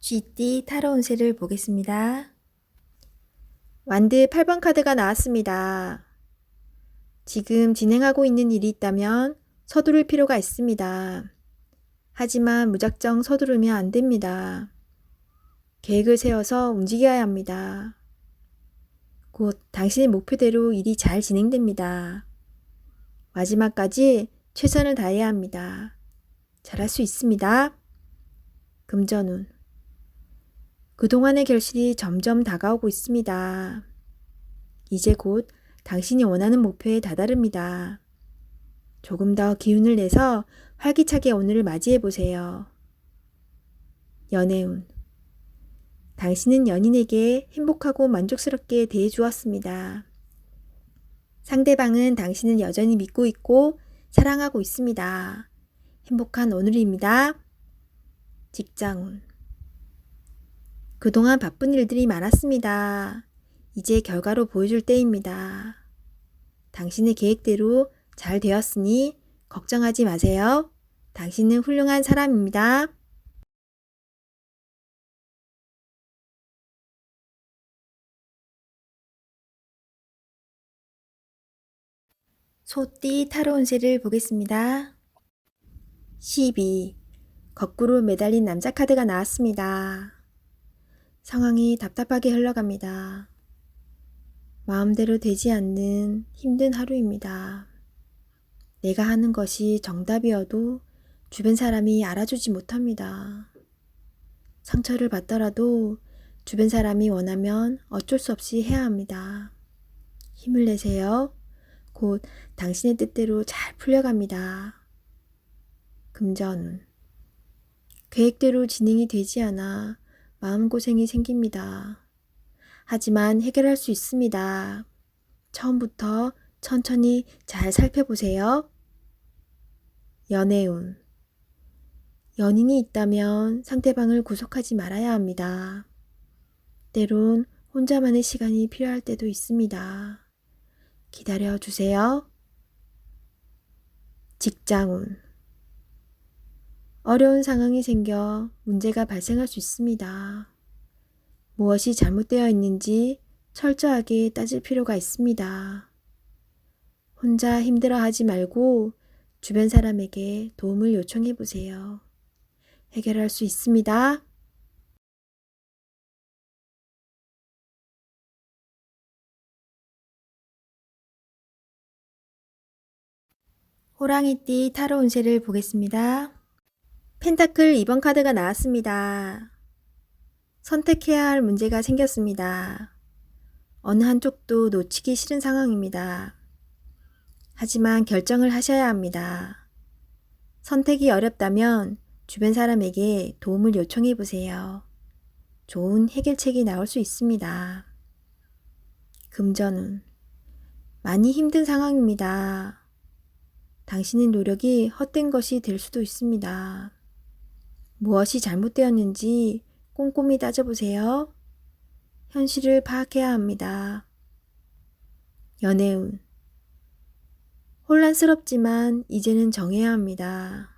쥐띠 타로 운세를 보겠습니다. 완드 8번 카드가 나왔습니다. 지금 진행하고 있는 일이 있다면 서두를 필요가 있습니다. 하지만 무작정 서두르면 안 됩니다. 계획을 세워서 움직여야 합니다. 곧 당신의 목표대로 일이 잘 진행됩니다. 마지막까지 최선을 다해야 합니다. 잘할 수 있습니다. 금전운. 그동안의 결실이 점점 다가오고 있습니다. 이제 곧 당신이 원하는 목표에 다다릅니다. 조금 더 기운을 내서 활기차게 오늘을 맞이해 보세요. 연애운. 당신은 연인에게 행복하고 만족스럽게 대해 주었습니다. 상대방은 당신을 여전히 믿고 있고 사랑하고 있습니다. 행복한 오늘입니다. 직장운. 그동안 바쁜 일들이 많았습니다. 이제 결과로 보여줄 때입니다. 당신의 계획대로 잘 되었으니 걱정하지 마세요. 당신은 훌륭한 사람입니다. 소띠 타로 운세를 보겠습니다. 12. 거꾸로 매달린 남자 카드가 나왔습니다. 상황이 답답하게 흘러갑니다. 마음대로 되지 않는 힘든 하루입니다. 내가 하는 것이 정답이어도 주변 사람이 알아주지 못합니다. 상처를 받더라도 주변 사람이 원하면 어쩔 수 없이 해야 합니다. 힘을 내세요. 곧 당신의 뜻대로 잘 풀려갑니다. 금전운. 계획대로 진행이 되지 않아 마음고생이 생깁니다. 하지만 해결할 수 있습니다. 처음부터 천천히 잘 살펴보세요. 연애운. 연인이 있다면 상대방을 구속하지 말아야 합니다. 때론 혼자만의 시간이 필요할 때도 있습니다. 기다려 주세요. 직장운. 어려운 상황이 생겨 문제가 발생할 수 있습니다. 무엇이 잘못되어 있는지 철저하게 따질 필요가 있습니다. 혼자 힘들어하지 말고 주변 사람에게 도움을 요청해 보세요. 해결할 수 있습니다. 호랑이띠 타로 운세를 보겠습니다. 펜타클 2번 카드가 나왔습니다. 선택해야 할 문제가 생겼습니다. 어느 한쪽도 놓치기 싫은 상황입니다. 하지만 결정을 하셔야 합니다. 선택이 어렵다면 주변 사람에게 도움을 요청해 보세요. 좋은 해결책이 나올 수 있습니다. 금전운. 많이 힘든 상황입니다. 당신의 노력이 헛된 것이 될 수도 있습니다. 무엇이 잘못되었는지 꼼꼼히 따져보세요. 현실을 파악해야 합니다. 연애운. 혼란스럽지만 이제는 정해야 합니다.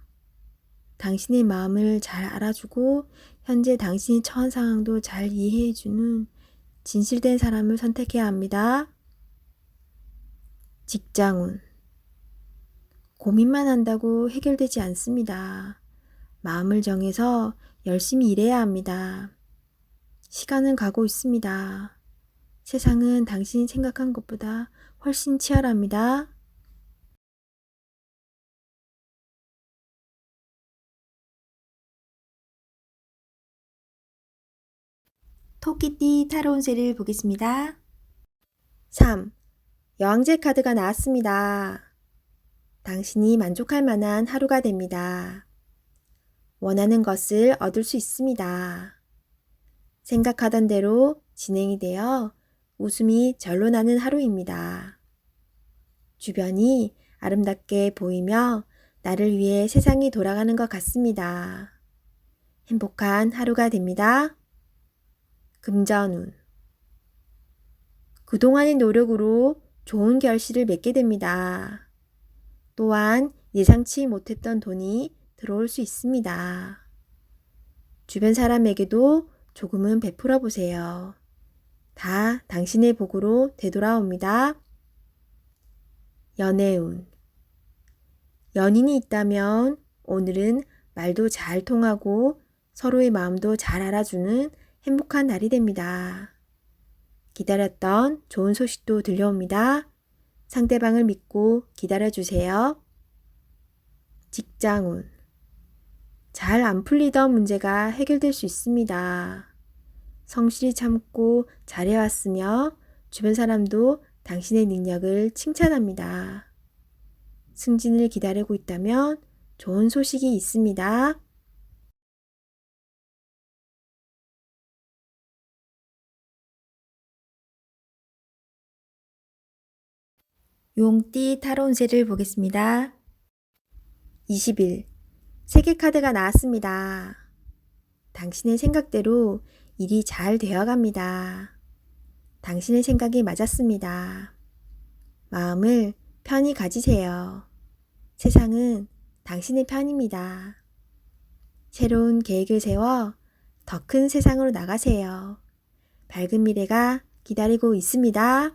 당신의 마음을 잘 알아주고 현재 당신이 처한 상황도 잘 이해해주는 진실된 사람을 선택해야 합니다. 직장운. 고민만 한다고 해결되지 않습니다. 마음을 정해서 열심히 일해야 합니다. 시간은 가고 있습니다. 세상은 당신이 생각한 것보다 훨씬 치열합니다. 토끼띠 타로 운세를 보겠습니다. 3. 여왕제 카드가 나왔습니다. 당신이 만족할 만한 하루가 됩니다. 원하는 것을 얻을 수 있습니다. 생각하던 대로 진행이 되어 웃음이 절로 나는 하루입니다. 주변이 아름답게 보이며 나를 위해 세상이 돌아가는 것 같습니다. 행복한 하루가 됩니다. 금전운. 그동안의 노력으로 좋은 결실을 맺게 됩니다. 또한 예상치 못했던 돈이 들어올 수 있습니다. 주변 사람에게도 조금은 베풀어 보세요. 다 당신의 복으로 되돌아옵니다. 연애운. 연인이 있다면 오늘은 말도 잘 통하고 서로의 마음도 잘 알아주는 행복한 날이 됩니다. 기다렸던 좋은 소식도 들려옵니다. 상대방을 믿고 기다려주세요. 직장운. 잘 안 풀리던 문제가 해결될 수 있습니다. 성실히 참고 잘해왔으며 주변 사람도 당신의 능력을 칭찬합니다. 승진을 기다리고 있다면 좋은 소식이 있습니다. 용띠 타로 운세를 보겠습니다. 20일 세계 카드가 나왔습니다. 당신의 생각대로 일이 잘 되어갑니다. 당신의 생각이 맞았습니다. 마음을 편히 가지세요. 세상은 당신의 편입니다. 새로운 계획을 세워 더 큰 세상으로 나가세요. 밝은 미래가 기다리고 있습니다.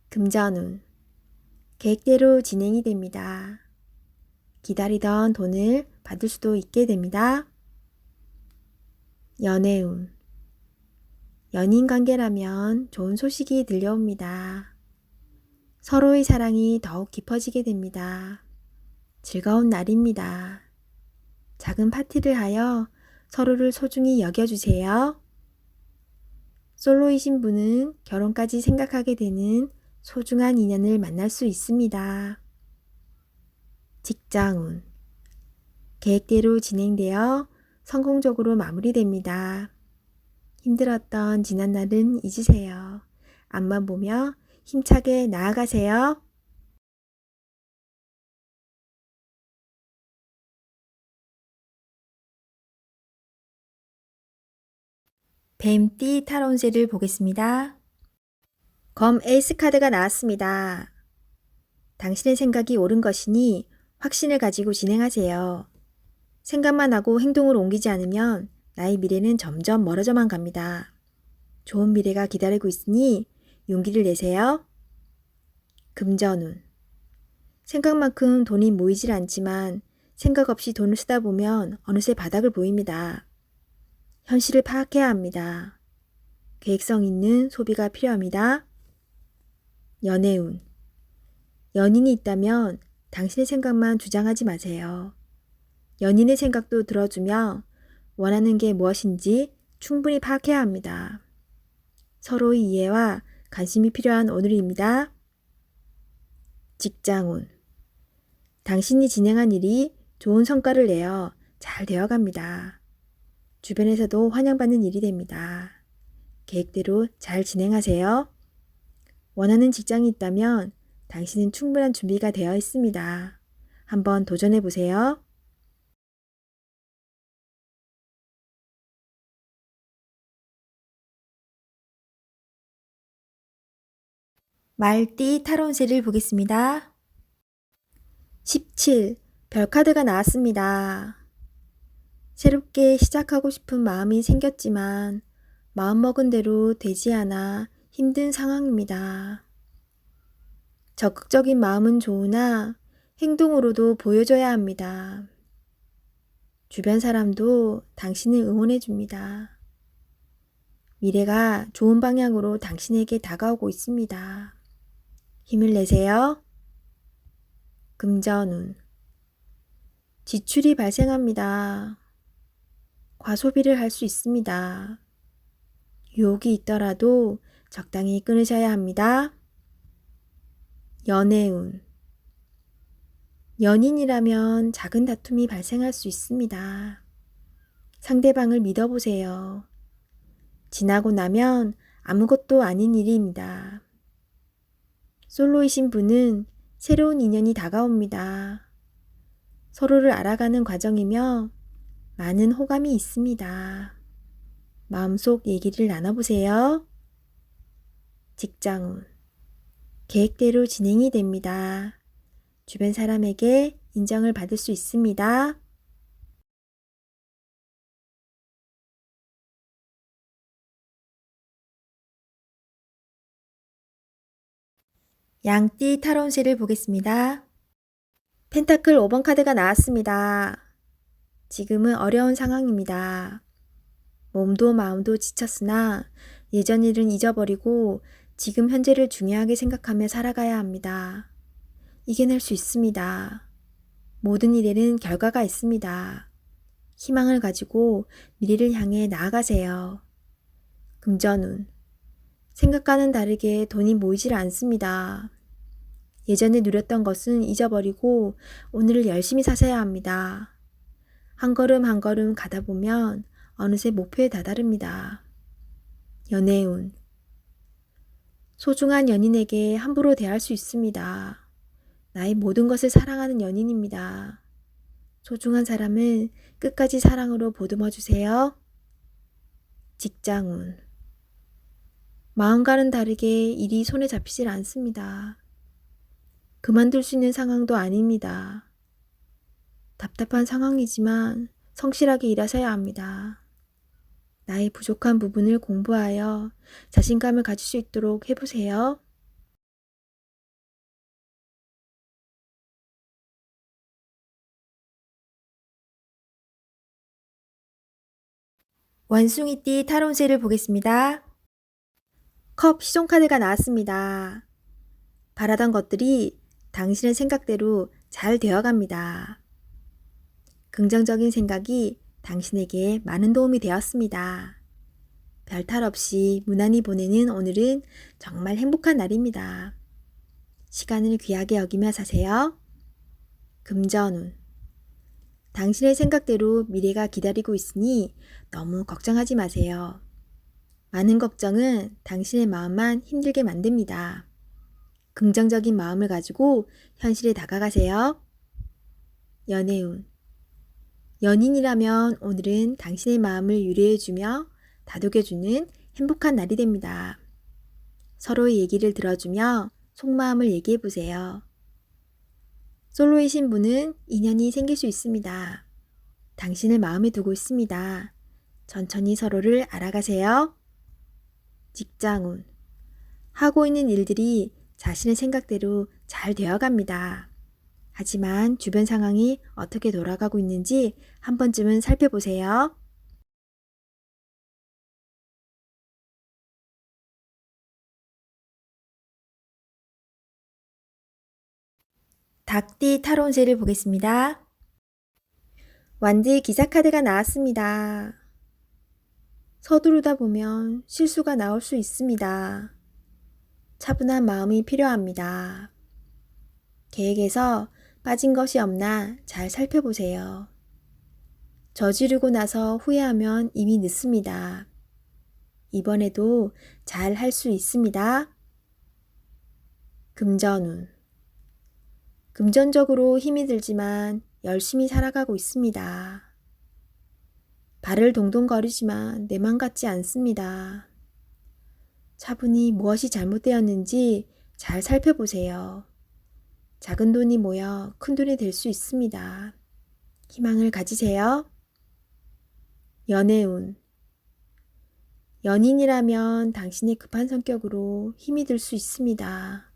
금전운. 계획대로 진행이 됩니다. 기다리던 돈을 받을 수도 있게 됩니다. 연애운. 연인 관계라면 좋은 소식이 들려옵니다. 서로의 사랑이 더욱 깊어지게 됩니다. 즐거운 날입니다. 작은 파티를 하여 서로를 소중히 여겨주세요. 솔로이신 분은 결혼까지 생각하게 되는 소중한 인연을 만날 수 있습니다. 직장운. 계획대로 진행되어 성공적으로 마무리됩니다. 힘들었던 지난날은 잊으세요. 앞만 보며 힘차게 나아가세요. 뱀띠 타로 운세를 보겠습니다. 검 에이스 카드가 나왔습니다. 당신의 생각이 옳은 것이니 확신을 가지고 진행하세요. 생각만 하고 행동으로 옮기지 않으면 나의 미래는 점점 멀어져만 갑니다. 좋은 미래가 기다리고 있으니 용기를 내세요. 금전운. 생각만큼 돈이 모이질 않지만 생각 없이 돈을 쓰다 보면 어느새 바닥을 보입니다. 현실을 파악해야 합니다. 계획성 있는 소비가 필요합니다. 연애운. 연인이 있다면 당신의 생각만 주장하지 마세요. 연인의 생각도 들어주며 원하는 게 무엇인지 충분히 파악해야 합니다. 서로의 이해와 관심이 필요한 오늘입니다. 직장운. 당신이 진행한 일이 좋은 성과를 내어 잘 되어갑니다. 주변에서도 환영받는 일이 됩니다. 계획대로 잘 진행하세요. 원하는 직장이 있다면 당신은 충분한 준비가 되어 있습니다. 한번 도전해 보세요. 말띠 타로 운세를 보겠습니다. 17. 별카드가 나왔습니다. 새롭게 시작하고 싶은 마음이 생겼지만 마음먹은 대로 되지 않아 힘든 상황입니다. 적극적인 마음은 좋으나 행동으로도 보여줘야 합니다. 주변 사람도 당신을 응원해 줍니다. 미래가 좋은 방향으로 당신에게 다가오고 있습니다. 힘을 내세요. 금전운. 지출이 발생합니다. 과소비를 할 수 있습니다. 유혹이 있더라도 적당히 끊으셔야 합니다. 연애운. 연인이라면 작은 다툼이 발생할 수 있습니다. 상대방을 믿어보세요. 지나고 나면 아무것도 아닌 일입니다. 솔로이신 분은 새로운 인연이 다가옵니다. 서로를 알아가는 과정이며 많은 호감이 있습니다. 마음속 얘기를 나눠보세요. 직장운. 계획대로 진행이 됩니다. 주변 사람에게 인정을 받을 수 있습니다. 양띠 타로운세를 보겠습니다. 펜타클 5번 카드가 나왔습니다. 지금은 어려운 상황입니다. 몸도 마음도 지쳤으나 예전 일은 잊어버리고 지금 현재를 중요하게 생각하며 살아가야 합니다. 이겨낼 수 있습니다. 모든 일에는 결과가 있습니다. 희망을 가지고 미래를 향해 나아가세요. 금전운. 생각과는 다르게 돈이 모이질 않습니다. 예전에 누렸던 것은 잊어버리고 오늘을 열심히 사셔야 합니다. 한 걸음 한 걸음 가다 보면 어느새 목표에 다다릅니다. 연애운. 소중한 연인에게 함부로 대할 수 있습니다. 나의 모든 것을 사랑하는 연인입니다. 소중한 사람은 끝까지 사랑으로 보듬어 주세요. 직장운. 마음과는 다르게 일이 손에 잡히질 않습니다. 그만둘 수 있는 상황도 아닙니다. 답답한 상황이지만 성실하게 일하셔야 합니다. 나의 부족한 부분을 공부하여 자신감을 가질 수 있도록 해보세요. 원숭이띠 타로운세를 보겠습니다. 컵 시종카드가 나왔습니다. 바라던 것들이 당신의 생각대로 잘 되어갑니다. 긍정적인 생각이 당신에게 많은 도움이 되었습니다. 별탈 없이 무난히 보내는 오늘은 정말 행복한 날입니다. 시간을 귀하게 여기며 사세요. 금전운. 당신의 생각대로 미래가 기다리고 있으니 너무 걱정하지 마세요. 많은 걱정은 당신의 마음만 힘들게 만듭니다. 긍정적인 마음을 가지고 현실에 다가가세요. 연애운. 연인이라면 오늘은 당신의 마음을 유래해주며 다독여주는 행복한 날이 됩니다. 서로의 얘기를 들어주며 속마음을 얘기해보세요. 솔로이신 분은 인연이 생길 수 있습니다. 당신을 마음에 두고 있습니다. 천천히 서로를 알아가세요. 직장운. 하고 있는 일들이 자신의 생각대로 잘 되어갑니다. 하지만 주변 상황이 어떻게 돌아가고 있는지 한 번쯤은 살펴보세요. 닭띠 타로운세를 보겠습니다. 완드 기사 카드가 나왔습니다. 서두르다 보면 실수가 나올 수 있습니다. 차분한 마음이 필요합니다. 계획에서 빠진 것이 없나 잘 살펴보세요. 저지르고 나서 후회하면 이미 늦습니다. 이번에도 잘 할 수 있습니다. 금전운. 금전적으로 힘이 들지만 열심히 살아가고 있습니다. 발을 동동거리지만 내 맘 같지 않습니다. 차분히 무엇이 잘못되었는지 잘 살펴보세요. 작은 돈이 모여 큰 돈이 될 수 있습니다. 희망을 가지세요. 연애운. 연인이라면 당신의 급한 성격으로 힘이 들 수 있습니다.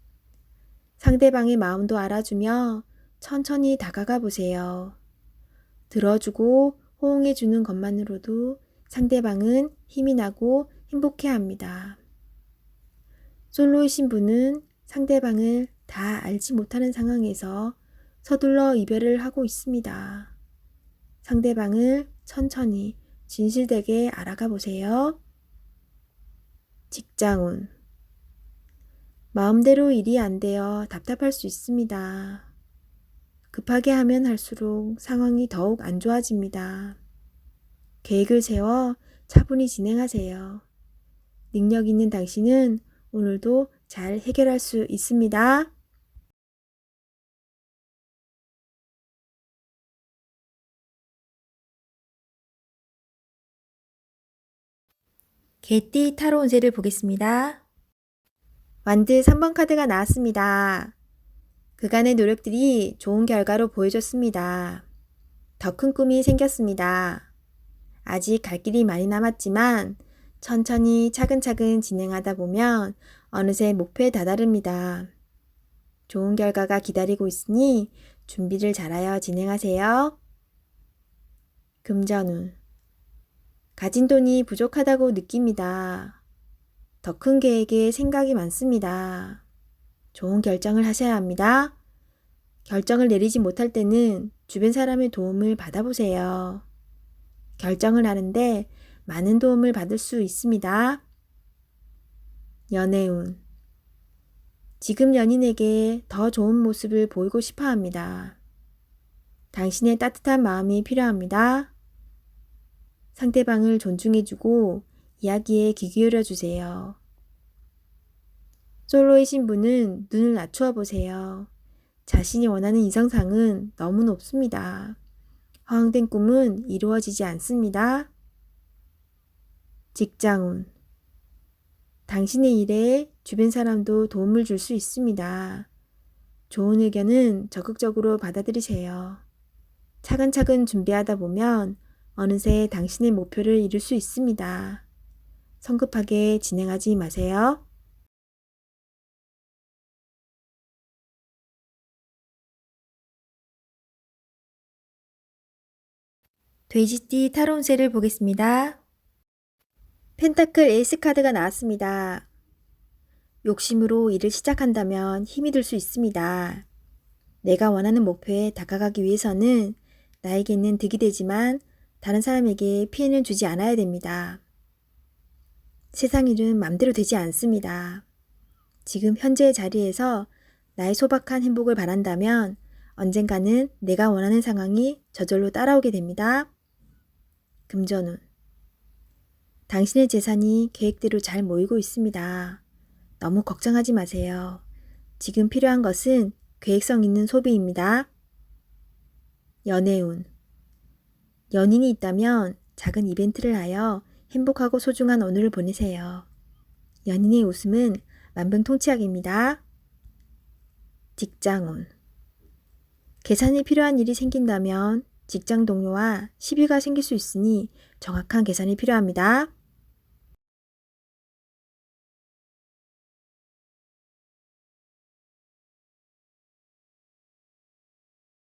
상대방의 마음도 알아주며 천천히 다가가 보세요. 들어주고 호응해주는 것만으로도 상대방은 힘이 나고 행복해합니다. 솔로이신 분은 상대방을 다 알지 못하는 상황에서 서둘러 이별을 하고 있습니다. 상대방을 천천히 진실되게 알아가 보세요. 직장운. 마음대로 일이 안 되어 답답할 수 있습니다. 급하게 하면 할수록 상황이 더욱 안 좋아집니다. 계획을 세워 차분히 진행하세요. 능력 있는 당신은 오늘도 잘 해결할 수 있습니다. 개띠 타로 운세를 보겠습니다. 완드 3번 카드가 나왔습니다. 그간의 노력들이 좋은 결과로 보여줬습니다. 더 큰 꿈이 생겼습니다. 아직 갈 길이 많이 남았지만 천천히 차근차근 진행하다 보면 어느새 목표에 다다릅니다. 좋은 결과가 기다리고 있으니 준비를 잘하여 진행하세요. 금전운. 가진 돈이 부족하다고 느낍니다. 더 큰 계획에 생각이 많습니다. 좋은 결정을 하셔야 합니다. 결정을 내리지 못할 때는 주변 사람의 도움을 받아보세요. 결정을 하는데 많은 도움을 받을 수 있습니다. 연애운. 지금 연인에게 더 좋은 모습을 보이고 싶어 합니다. 당신의 따뜻한 마음이 필요합니다. 상대방을 존중해주고 이야기에 귀 기울여 주세요. 솔로의 신부는 눈을 낮추어 보세요. 자신이 원하는 이성상은 너무 높습니다. 허황된 꿈은 이루어지지 않습니다. 직장운. 당신의 일에 주변 사람도 도움을 줄 수 있습니다. 좋은 의견은 적극적으로 받아들이세요. 차근차근 준비하다 보면 어느새 당신의 목표를 이룰 수 있습니다. 성급하게 진행하지 마세요. 돼지띠 타로 운세를 보겠습니다. 펜타클 에이스 카드가 나왔습니다. 욕심으로 일을 시작한다면 힘이 들 수 있습니다. 내가 원하는 목표에 다가가기 위해서는 나에게는 득이 되지만 다른 사람에게 피해는 주지 않아야 됩니다. 세상 일은 맘대로 되지 않습니다. 지금 현재의 자리에서 나의 소박한 행복을 바란다면 언젠가는 내가 원하는 상황이 저절로 따라오게 됩니다. 금전운. 당신의 재산이 계획대로 잘 모이고 있습니다. 너무 걱정하지 마세요. 지금 필요한 것은 계획성 있는 소비입니다. 연애운. 연인이 있다면 작은 이벤트를 하여 행복하고 소중한 오늘을 보내세요. 연인의 웃음은 만병통치약입니다. 직장운. 계산이 필요한 일이 생긴다면 직장 동료와 시비가 생길 수 있으니 정확한 계산이 필요합니다.